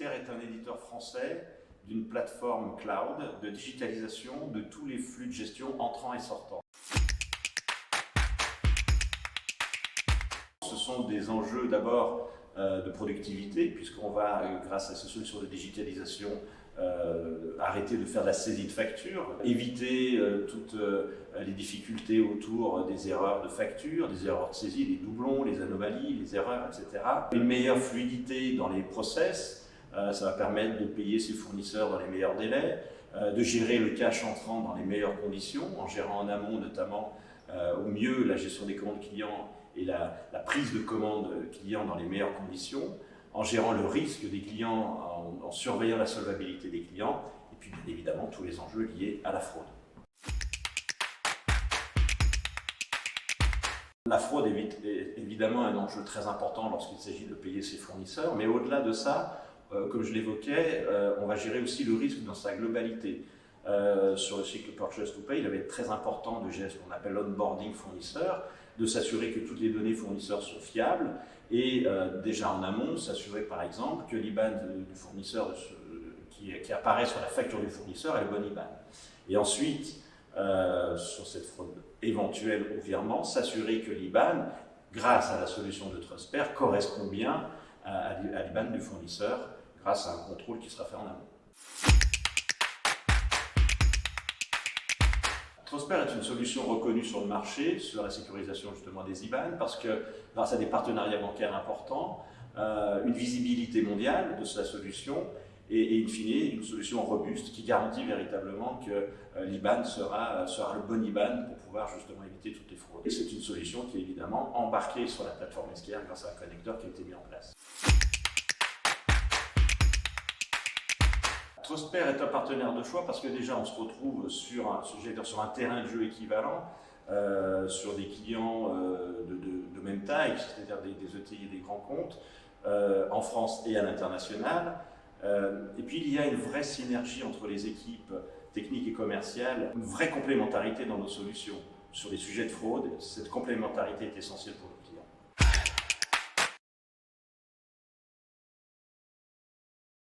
Trosper est un éditeur français d'une plateforme cloud de digitalisation de tous les flux de gestion entrants et sortants. Ce sont des enjeux d'abord de productivité, puisqu'on va, grâce à ces solutions de digitalisation, arrêter de faire de la saisie de factures, éviter toutes les difficultés autour des erreurs de facture, des erreurs de saisie, les doublons, les anomalies, les erreurs, etc. Une meilleure fluidité dans les process, ça va permettre de payer ses fournisseurs dans les meilleurs délais, de gérer le cash entrant dans les meilleures conditions, en gérant en amont notamment au mieux la gestion des commandes clients et la prise de commandes clients dans les meilleures conditions, en gérant le risque des clients, en surveillant la solvabilité des clients, et puis bien évidemment tous les enjeux liés à la fraude. La fraude est évidemment un enjeu très important lorsqu'il s'agit de payer ses fournisseurs, mais au-delà de ça, comme je l'évoquais, on va gérer aussi le risque dans sa globalité. Sur le cycle Purchase to Pay, il va être très important de gérer ce qu'on appelle l'onboarding fournisseur, de s'assurer que toutes les données fournisseurs sont fiables et déjà en amont, s'assurer par exemple que l'IBAN du fournisseur qui apparaît sur la facture du fournisseur est le bon IBAN. Et ensuite, sur cette fraude éventuelle au virement, s'assurer que l'IBAN, grâce à la solution de Trosper, correspond bien à l'IBAN du fournisseur grâce à un contrôle qui sera fait en amont. Trosper est une solution reconnue sur le marché, sur la sécurisation justement des IBAN, parce que grâce à des partenariats bancaires importants, une visibilité mondiale de sa solution et in fine une solution robuste qui garantit véritablement que l'IBAN sera le bon IBAN pour pouvoir justement éviter toutes les fraudes. Et c'est une solution qui est évidemment embarquée sur la plateforme SKR grâce à un connecteur qui a été mis en place. Trosper est un partenaire de choix parce que déjà on se retrouve sur un terrain de jeu équivalent, sur des clients de même taille, c'est-à-dire des ETI et des grands comptes, en France et à l'international. Et puis il y a une vraie synergie entre les équipes techniques et commerciales, une vraie complémentarité dans nos solutions. Sur les sujets de fraude, cette complémentarité est essentielle pour nous.